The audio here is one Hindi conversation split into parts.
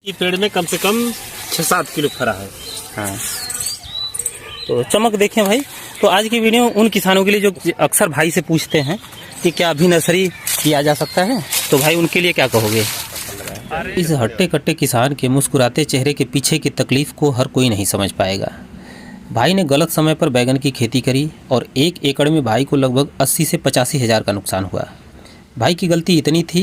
ये पेड़ में कम से कम 6-7 किलो फरा है। हाँ, तो चमक देखें भाई। तो आज की वीडियो उन किसानों के लिए जो अक्सर भाई से पूछते हैं कि क्या अभी नर्सरी किया जा सकता है, तो भाई उनके लिए क्या कहोगे? इस हट्टे कट्टे किसान के मुस्कुराते चेहरे के पीछे की तकलीफ को हर कोई नहीं समझ पाएगा। भाई ने गलत समय पर बैगन की खेती करी और 1 एकड़ में भाई को लगभग 80 से 85 हज़ार का नुकसान हुआ। भाई की गलती इतनी थी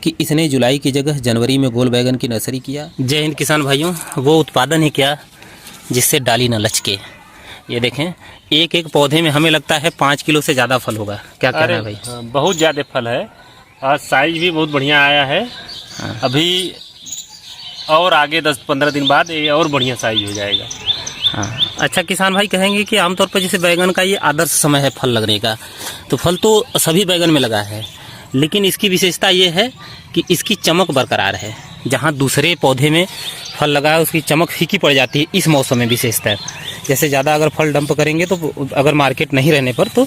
कि इसने जुलाई की जगह जनवरी में गोल बैगन की नर्सरी किया। जय हिंद किसान भाइयों, वो उत्पादन ही क्या जिससे डाली न लचके। ये देखें, एक एक पौधे में हमें लगता है 5 किलो से ज़्यादा फल होगा। क्या कहना है भाई? बहुत ज़्यादा फल है और साइज भी बहुत बढ़िया आया है। हाँ। अभी और आगे 10-15 दिन बाद ये और बढ़िया साइज हो जाएगा। हाँ, अच्छा किसान भाई कहेंगे कि आमतौर पर जैसे बैगन का ये आदर्श समय है फल लगने का, तो फल तो सभी बैगन में लगा है, लेकिन इसकी विशेषता ये है कि इसकी चमक बरकरार है। जहाँ दूसरे पौधे में फल लगा है उसकी चमक फीकी पड़ जाती है इस मौसम में विशेषता। जैसे ज़्यादा अगर फल डंप करेंगे तो अगर मार्केट नहीं रहने पर तो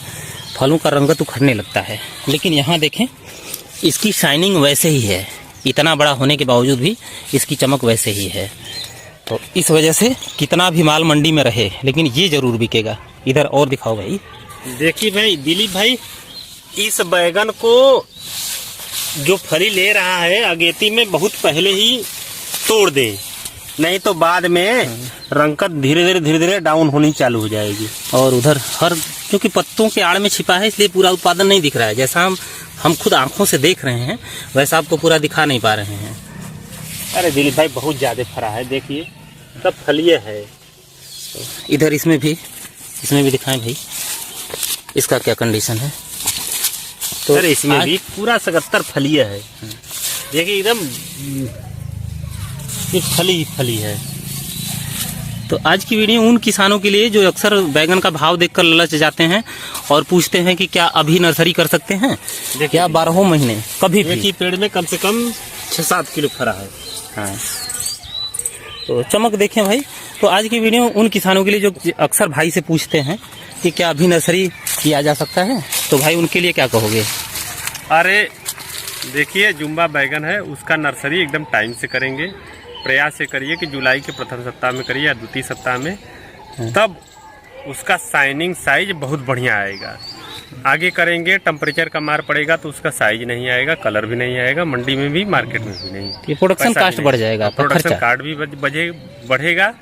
फलों का रंगत उखड़ने लगता है, लेकिन यहाँ देखें इसकी शाइनिंग वैसे ही है। इतना बड़ा होने के बावजूद भी इसकी चमक वैसे ही है। तो इस वजह से कितना भी माल मंडी में रहे लेकिन ये ज़रूर बिकेगा। इधर और दिखाओ भाई। देखिए भाई दिलीप भाई, इस बैगन को जो फली ले रहा है अगेती में बहुत पहले ही तोड़ दे, नहीं तो बाद में रंगत धीरे धीरे डाउन होनी चालू हो जाएगी। और उधर हर क्योंकि पत्तों के आड़ में छिपा है इसलिए पूरा उत्पादन नहीं दिख रहा है। जैसा हम खुद आंखों से देख रहे हैं वैसा आपको पूरा दिखा नहीं पा रहे हैं। अरे दिलीप भाई बहुत ज़्यादा फरा है, देखिए सब फलिए है। इधर इसमें भी दिखाएं भाई इसका क्या कंडीशन है। तो अरे इसमें भी पूरा 77 फलिए है। देखिए एकदम ये फली है। तो आज की वीडियो उन किसानों के लिए जो अक्सर बैगन का भाव देखकर ललच जाते हैं और पूछते हैं कि क्या अभी नर्सरी कर सकते हैं, क्या 12 महीने कभी भी। देखिए पेड़ में कम से कम 6-7 किलो फरा है। हाँ, तो चमक देखें भाई। तो आज की वीडियो उन किसानों के लिए जो अक्सर भाई से पूछते हैं कि क्या अभी नर्सरी किया जा सकता है, तो भाई उनके लिए क्या कहोगे? अरे देखिए जुम्बा बैगन है, उसका नर्सरी एकदम टाइम से करेंगे। प्रयास से करिए कि जुलाई के प्रथम सप्ताह में करिए या द्वितीय सप्ताह में, तब उसका शाइनिंग साइज बहुत बढ़िया आएगा। आगे करेंगे टेम्परेचर का मार पड़ेगा तो उसका साइज नहीं आएगा, कलर भी नहीं आएगा, मंडी में भी मार्केट में भी नहीं। ये प्रोडक्शन कास्ट बढ़ जाएगा, प्रोडक्शन कार्ड भी बढ़ेगा,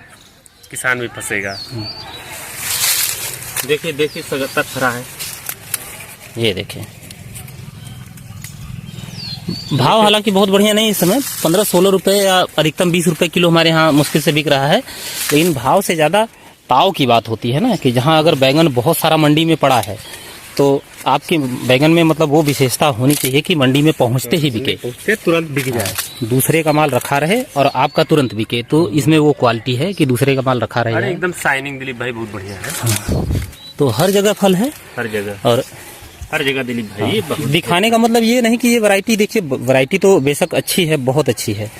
किसान भी फंसेगा। देखिए 77 फरा है। ये देखें भाव हालांकि बहुत बढ़िया नहीं, इस समय 15-16 रुपये या अधिकतम 20 रुपये किलो हमारे यहाँ मुश्किल से बिक रहा है। लेकिन भाव से ज़्यादा ताव की बात होती है ना, कि जहाँ अगर बैगन बहुत सारा मंडी में पड़ा है तो आपके बैगन में मतलब वो विशेषता होनी चाहिए कि मंडी में पहुँचते ही बिके, तुरंत बिक जाए, दूसरे का माल रखा रहे और आपका तुरंत बिके। तो इसमें वो क्वालिटी है कि दूसरे का माल रखा रहे। एकदम शाइनिंग दिलीप भाई बहुत बढ़िया है। तो हर जगह फल है, हर जगह, और हर जगह दिलीप भाई। दिखाने का मतलब ये नहीं कि ये वैरायटी, देखिए वैरायटी तो बेशक अच्छी है, बहुत अच्छी है।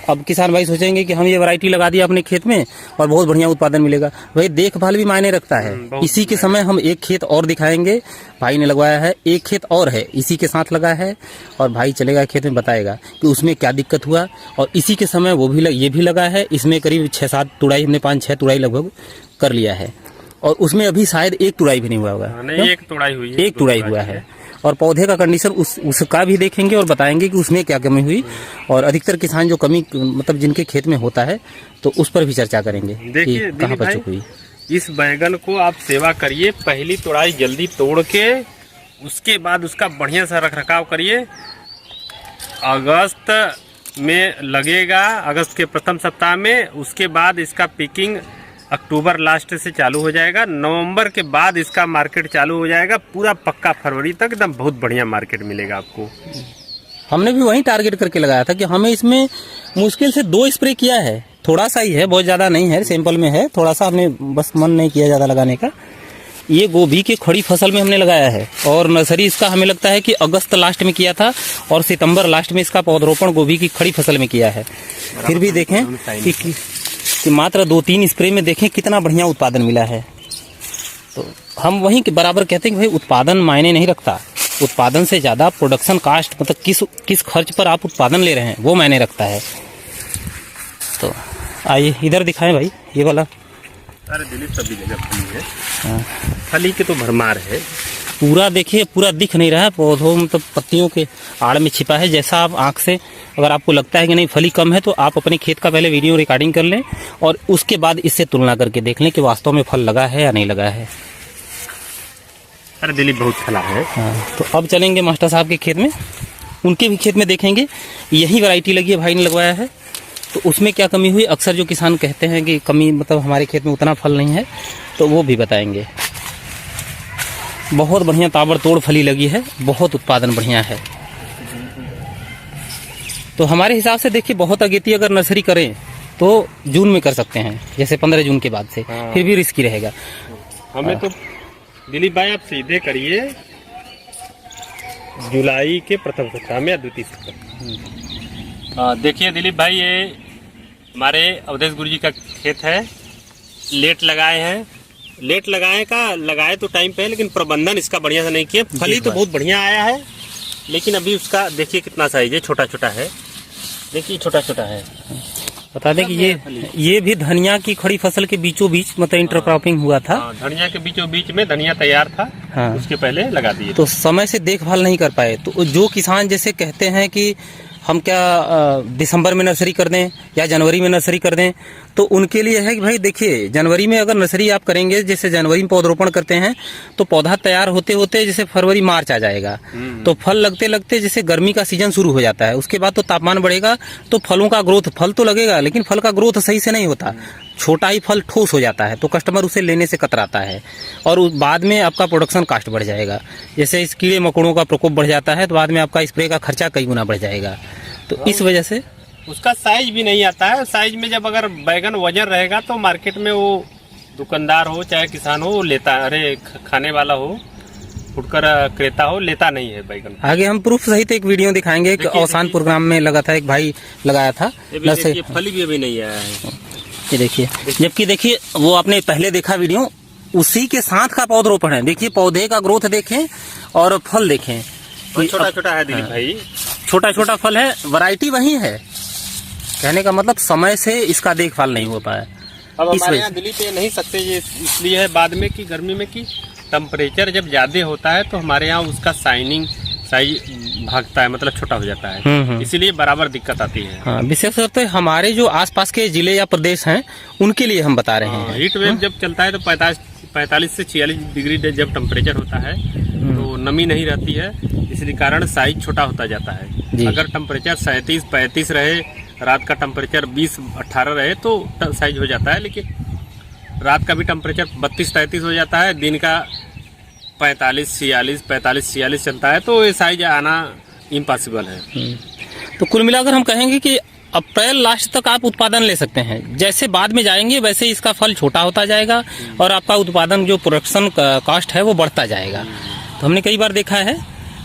अब किसान भाई सोचेंगे कि हम ये वैरायटी लगा दिया अपने खेत में और बहुत बढ़िया उत्पादन मिलेगा। भाई देखभाल भी मायने रखता है। इसी के समय हम एक खेत और दिखाएंगे, भाई ने लगवाया है, एक खेत और है इसी के साथ लगा है, और भाई चलेगा खेत में बताएगा कि उसमें क्या दिक्कत हुआ। और इसी के समय वो भी ये भी लगा है, इसमें करीब 6-7 तुड़ाई, हमने 5-6 तुड़ाई लगभग कर लिया है, और उसमें अभी शायद 1 तुड़ाई भी नहीं हुआ होगा। नहीं, 1 तुड़ाई हुई है, 1 तुड़ाई हुआ है। और पौधे का कंडीशन उसका भी देखेंगे और बताएंगे कि उसमें क्या कमी हुई, और अधिकतर किसान जो कमी मतलब जिनके खेत में होता है तो उस पर भी चर्चा करेंगे कि कहाँ पर चूक हुई। इस बैगन को आप सेवा करिए, पहली तुड़ाई जल्दी तोड़ के उसके बाद उसका बढ़िया सा रख रखाव करिए। अगस्त में लगेगा, अगस्त के प्रथम सप्ताह में, उसके बाद इसका पिकिंग अक्टूबर लास्ट से चालू हो जाएगा। नवंबर के बाद इसका मार्केट चालू हो जाएगा, पूरा पक्का फरवरी तक एकदम बहुत बढ़िया मार्केट मिलेगा आपको। हमने भी वही टारगेट करके लगाया था कि हमें इसमें मुश्किल से 2 स्प्रे किया है, थोड़ा सा ही है, बहुत ज़्यादा नहीं है, सैंपल में है थोड़ा सा, हमने बस मन नहीं किया ज़्यादा लगाने का। ये गोभी के खड़ी फसल में हमने लगाया है, और नर्सरी इसका हमें लगता है कि अगस्त लास्ट में किया था और सितंबर लास्ट में इसका पौधरोपण गोभी की खड़ी फसल में किया है। फिर भी देखें कि मात्र 2-3 स्प्रे में देखें कितना बढ़िया उत्पादन मिला है। तो हम वहीं के बराबर कहते हैं कि भाई उत्पादन मायने नहीं रखता, उत्पादन से ज़्यादा प्रोडक्शन कास्ट, मतलब किस खर्च पर आप उत्पादन ले रहे हैं वो मायने रखता है। तो आइए इधर दिखाएं भाई, ये वाला। अरे दिलीप सभी जगह फली है, हाँ। फली के तो भरमार है। पूरा देखिए, पूरा दिख नहीं रहा है, पौधों मतलब पत्तियों के आड़ में छिपा है। जैसा आप आंख से अगर आपको लगता है कि नहीं फली कम है, तो आप अपने खेत का पहले वीडियो रिकॉर्डिंग कर लें और उसके बाद इससे तुलना करके देख लें कि वास्तव में फल लगा है या नहीं लगा है। अरे दिलीप बहुत फला है। हाँ, तो अब चलेंगे मास्टर साहब के खेत में, उनके भी खेत में देखेंगे। यही वैरायटी लगी है, भाई ने लगवाया है, तो उसमें क्या कमी हुई। अक्सर जो किसान कहते हैं कि कमी मतलब हमारे खेत में उतना फल नहीं है, तो वो भी बताएंगे। बहुत बढ़िया ताबड़तोड़ फली लगी है, बहुत उत्पादन बढ़िया है। तो हमारे हिसाब से देखिए, बहुत अगेती अगर नर्सरी करें तो जून में कर सकते हैं, जैसे 15 जून के बाद से। हाँ। फिर भी रिस्की रहेगा। हमें तो दिलीप भाई आप सीधे करिए जुलाई के प्रथम सप्ताह में या द्वितीय सप्ताह। देखिए दिलीप भाई, ये हमारे अवधेश गुरु जी का खेत है। लेट लगाए हैं, लेट लगाए तो टाइम पे है, लेकिन प्रबंधन इसका बढ़िया से नहीं किया। फली तो बहुत बढ़िया आया है, लेकिन अभी उसका देखिए कितना साइज है, छोटा छोटा है। देखिए छोटा छोटा है। बता दें कि ये भी धनिया की खड़ी फसल के बीचों बीच मतलब इंटरक्रॉपिंग हुआ था। धनिया के बीचों बीच में धनिया तैयार था। हाँ। उसके पहले लगा दिए। तो समय से देखभाल नहीं कर पाए। तो जो किसान जैसे कहते हैं कि हम क्या दिसंबर में नर्सरी कर दें या जनवरी में नर्सरी कर दें, तो उनके लिए है कि भाई देखिए, जनवरी में अगर नर्सरी आप करेंगे, जैसे जनवरी में पौधरोपण करते हैं, तो पौधा तैयार होते होते जैसे फरवरी मार्च आ जाएगा, तो फल लगते लगते जैसे गर्मी का सीजन शुरू हो जाता है। उसके बाद तो तापमान बढ़ेगा, तो फलों का ग्रोथ, फल तो लगेगा लेकिन फल का ग्रोथ सही से नहीं होता। छोटा ही फल ठोस हो जाता है, तो कस्टमर उसे लेने से कतराता है और बाद में आपका प्रोडक्शन कास्ट बढ़ जाएगा। जैसे इस कीड़े मकोड़ों का प्रकोप बढ़ जाता है, तो बाद में आपका स्प्रे का खर्चा कई गुना बढ़ जाएगा। तो इस वजह से उसका साइज भी नहीं आता है। साइज में जब अगर बैगन वजन रहेगा तो मार्केट में वो दुकानदार हो चाहे किसान हो, वो लेता, अरे खाने वाला हो, फुटकर क्रेता हो, लेता नहीं है बैगन। आगे हम प्रूफ सहित एक वीडियो दिखाएंगे। एक औसान प्रोग्राम में लगा था, एक भाई लगाया था। फली भी अभी नहीं आया है। ये देखिए, जबकि देखिए वो आपने पहले देखा वीडियो, उसी के साथ का पौधरोपण है। देखिए पौधे का ग्रोथ देखें और फल देखें, छोटा छोटा है दिलीप भाई, छोटा छोटा फल है। वैरायटी वही है, कहने का मतलब समय से इसका देखभाल नहीं हो पाया। अब हमारे यहाँ दिलीप ये नहीं सकते, ये इसलिए है बाद में कि गर्मी में कि टेम्परेचर जब ज्यादा होता है तो हमारे यहाँ उसका साइज भागता है, मतलब छोटा हो जाता है, इसीलिए बराबर दिक्कत आती है। हाँ, विशेष तौर पे हमारे जो आसपास के जिले या प्रदेश हैं उनके लिए हम बता रहे हैं। हीट वेव जब चलता है तो 45 से 46 डिग्री जब टेम्परेचर होता है तो नमी नहीं रहती है, इसलिए कारण साइज छोटा होता जाता है। अगर टेम्परेचर 37-35 रहे, रात का टेम्परेचर 20-18 रहे तो साइज हो जाता है, लेकिन रात का भी टेम्परेचर 32-33 हो जाता है, दिन का 45-46 चलता है, तो ये साइज आना इम्पॉसिबल है। तो कुल मिलाकर हम कहेंगे कि अप्रैल लास्ट तक आप उत्पादन ले सकते हैं। जैसे बाद में जाएंगे वैसे इसका फल छोटा होता जाएगा और आपका उत्पादन जो प्रोडक्शन कॉस्ट है वो बढ़ता जाएगा। तो हमने कई बार देखा है,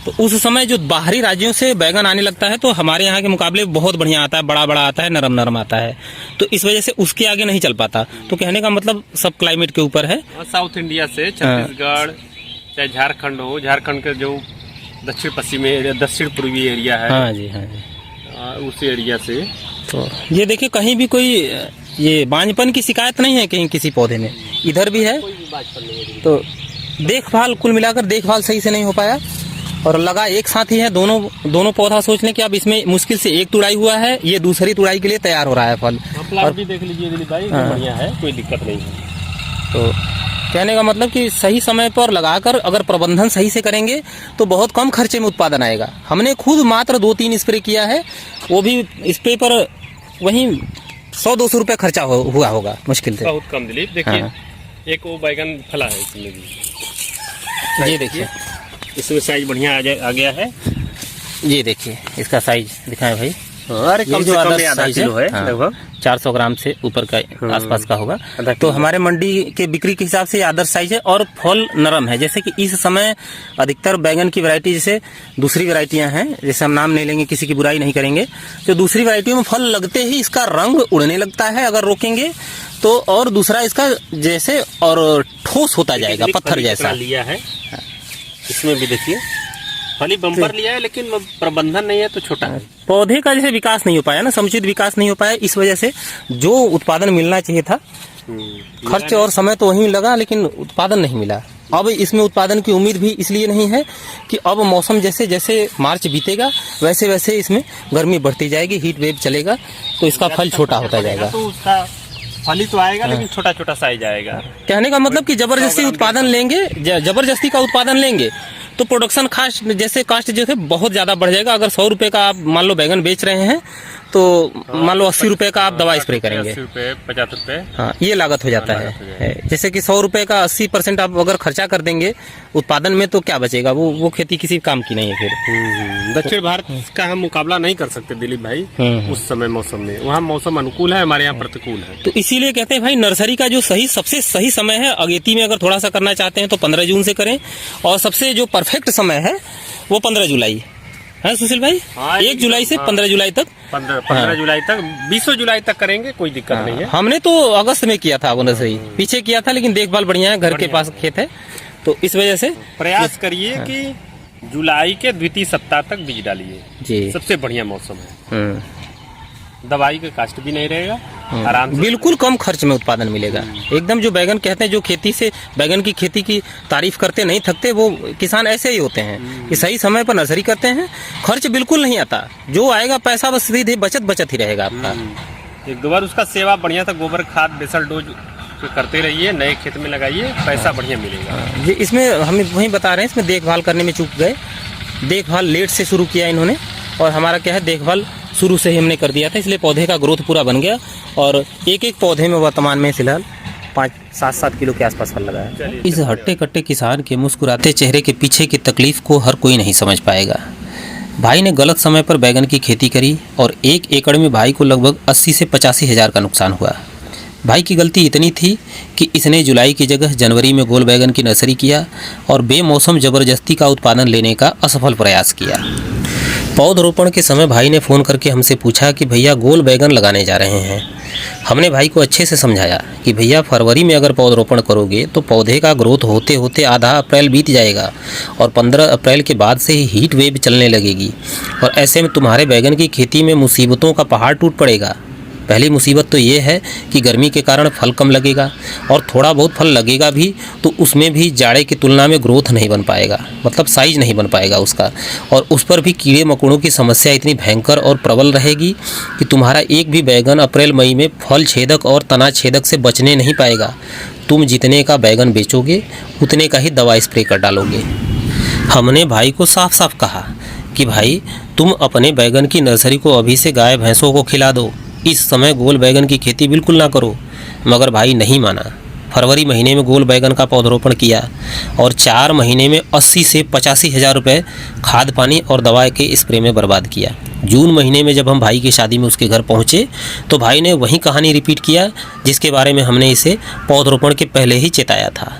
तो उस समय जो बाहरी राज्यों से बैगन आने लगता है तो हमारे यहाँ के मुकाबले बहुत बढ़िया आता है, बड़ा बड़ा आता है, नरम नरम आता है, तो इस वजह से उसके आगे नहीं चल पाता। तो कहने का मतलब सब क्लाइमेट के ऊपर है। साउथ इंडिया से छत्तीसगढ़ चाहे झारखंड हो, झारखंड के जो दक्षिण पश्चिमी एरिया, दक्षिण पूर्वी एरिया है, हाँ जी, हाँ जी, उस एरिया से। तो ये देखिए कहीं भी कोई ये बांझपन की शिकायत नहीं है कहीं किसी पौधे में, इधर भी है। तो देखभाल कुल मिलाकर देखभाल सही से नहीं हो पाया और लगा एक साथ ही है। दोनों पौधा सोच लें कि अब इसमें मुश्किल से एक तुड़ाई हुआ है, ये दूसरी तुड़ाई के लिए तैयार हो रहा है फल। और भी देख लीजिए दिलीप भाई, बढ़िया है, कोई दिक्कत नहीं है। तो कहने का मतलब कि सही समय पर लगाकर अगर प्रबंधन सही से करेंगे तो बहुत कम खर्चे में उत्पादन आएगा। हमने खुद मात्र 2-3 स्प्रे किया है, वो भी स्प्रे पर वहीं 100-200 रुपये खर्चा हुआ होगा मुश्किल से। बहुत कम दिलीप। देखिए एक वो बैगन फला है इसमें भी, ये देखिए इसमें साइज बढ़िया आ गया है। ये देखिए इसका साइज दिखाएं भाई। अरे कम से कम आधा किलो है, लगभग 400 ग्राम से ऊपर का आसपास का होगा। तो हमारे मंडी के बिक्री के हिसाब से आदर्श साइज है और फल नरम है। जैसे कि इस समय अधिकतर बैगन की वैरायटी, जैसे दूसरी वैरायटियां हैं, जैसे हम नाम नहीं लेंगे, किसी की बुराई नहीं करेंगे, तो दूसरी वैरायटियों में फल लगते ही इसका रंग उड़ने लगता है अगर रोकेंगे तो, और दूसरा इसका जैसे और ठोस होता जाएगा, पत्थर जैसा लिया है। इसमें भी देखिए फली बम्पर लिया है, लेकिन प्रबंधन नहीं है तो छोटा है। पौधे का जैसे विकास नहीं हो पाया ना, समुचित विकास नहीं हो पाया, इस वजह से जो उत्पादन मिलना चाहिए था, खर्च और समय तो वहीं लगा लेकिन उत्पादन नहीं मिला। अब इसमें उत्पादन की उम्मीद भी इसलिए नहीं है कि अब मौसम जैसे जैसे मार्च बीतेगा वैसे वैसे इसमें गर्मी बढ़ती जाएगी, हीट वेव चलेगा, तो इसका फल छोटा होता जाएगा। तो उसका फली तो आएगा लेकिन छोटा छोटा साइज आएगा। कहने का मतलब कि जबरदस्ती उत्पादन लेंगे, जबरदस्ती का उत्पादन लेंगे तो प्रोडक्शन कास्ट जो है बहुत ज्यादा बढ़ जाएगा। अगर 100 रुपए का आप मान लो बैगन बेच रहे हैं तो मान लो 80 रुपए का आप दवा स्प्रे करेंगे, 80 रुपए 50 रुपए, हाँ ये लागत हो जाता है। जैसे कि 100 रुपए का 80% आप अगर खर्चा कर देंगे उत्पादन में तो क्या बचेगा, वो खेती किसी काम की नहीं है फिर। दक्षिण भारत का हम मुकाबला नहीं कर सकते दिलीप भाई, उस समय मौसम में वहाँ मौसम अनुकूल है, हमारे यहाँ प्रतिकूल है। तो इसीलिए कहते हैं भाई नर्सरी का जो सबसे सही समय है, अगेती में अगर थोड़ा सा करना चाहते हैं तो 15 जून से करें, और सबसे जो परफेक्ट समय है वो 15 जुलाई है सुशील भाई। हाँ, 1 जुलाई से 15 जुलाई तक, 15 जुलाई तक, 20 जुलाई तक करेंगे, कोई दिक्कत नहीं है। हमने तो अगस्त में किया था वो नर्सरी, पीछे किया था, लेकिन देखभाल बढ़िया है, घर के पास खेत है, तो इस वजह से प्रयास करिए कि जुलाई के द्वितीय सप्ताह तक बीज डालिए जी, सबसे बढ़िया मौसम है। दवाई का कास्ट भी नहीं रहेगा, आराम से बिल्कुल कम खर्च में उत्पादन मिलेगा एकदम। जो बैगन कहते हैं, जो खेती से बैगन की खेती की तारीफ करते नहीं थकते, वो किसान ऐसे ही होते हैं कि सही समय पर नर्सरी करते हैं, खर्च बिल्कुल नहीं आता, जो आएगा पैसा बस सीधे बचत ही रहेगा आपका। 1-2 बार उसका सेवा बढ़िया था, गोबर खाद बेसल डोज करते रहिए, नए खेत में लगाइए, पैसा बढ़िया मिलेगा। जी, इसमें हम वही बता रहे हैं, इसमें देखभाल करने में चूक गए, देखभाल लेट से शुरू किया इन्होंने, और हमारा क्या है देखभाल शुरू से ही हमने कर दिया था, इसलिए पौधे का ग्रोथ पूरा बन गया, और एक एक पौधे में वर्तमान में फिलहाल 5-7 किलो के आसपास फल लगा है। इस हट्टे कट्टे किसान के मुस्कुराते चेहरे के पीछे की तकलीफ को हर कोई नहीं समझ पाएगा। भाई ने गलत समय पर बैगन की खेती करी और 1 एकड़ में भाई को लगभग 80 से 85 हज़ार का नुकसान हुआ। भाई की गलती इतनी थी कि इसने जुलाई की जगह जनवरी में गोल बैगन की नर्सरी किया और बेमौसम ज़बरदस्ती का उत्पादन लेने का असफल प्रयास किया। पौधरोपण के समय भाई ने फ़ोन करके हमसे पूछा कि भैया गोल बैगन लगाने जा रहे हैं। हमने भाई को अच्छे से समझाया कि भैया फरवरी में अगर पौधरोपण करोगे तो पौधे का ग्रोथ होते होते आधा अप्रैल बीत जाएगा और 15 अप्रैल के बाद से ही हीट वेव चलने लगेगी, और ऐसे में तुम्हारे बैगन की खेती में मुसीबतों का पहाड़ टूट पड़ेगा। पहली मुसीबत तो ये है कि गर्मी के कारण फल कम लगेगा, और थोड़ा बहुत फल लगेगा भी तो उसमें भी जाड़े की तुलना में ग्रोथ नहीं बन पाएगा, मतलब साइज नहीं बन पाएगा उसका, और उस पर भी कीड़े मकोड़ों की समस्या इतनी भयंकर और प्रबल रहेगी कि तुम्हारा एक भी बैगन अप्रैल मई में फल छेदक और तना छेदक से बचने नहीं पाएगा। तुम जितने का बैगन बेचोगे उतने का ही दवा स्प्रे कर डालोगे। हमने भाई को साफ साफ कहा कि भाई तुम अपने बैगन की नर्सरी को अभी से गाय भैंसों को खिला दो, इस समय गोल बैगन की खेती बिल्कुल ना करो, मगर भाई नहीं माना। फरवरी महीने में गोल बैगन का पौधरोपण किया और 4 महीने में 80 से 85 हज़ार रुपये खाद पानी और दवा के स्प्रे में बर्बाद किया। जून महीने में जब हम भाई की शादी में उसके घर पहुंचे तो भाई ने वही कहानी रिपीट किया जिसके बारे में हमने इसे पौधरोपण के पहले ही चेताया था।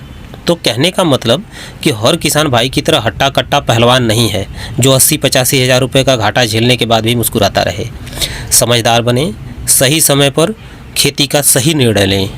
तो कहने का मतलब कि हर किसान भाई की तरह हट्टा कट्टा पहलवान नहीं है जो 80-85 हज़ार रुपये का घाटा झेलने के बाद भी मुस्कुराता रहे। समझदार बने, सही समय पर खेती का सही निर्णय लें।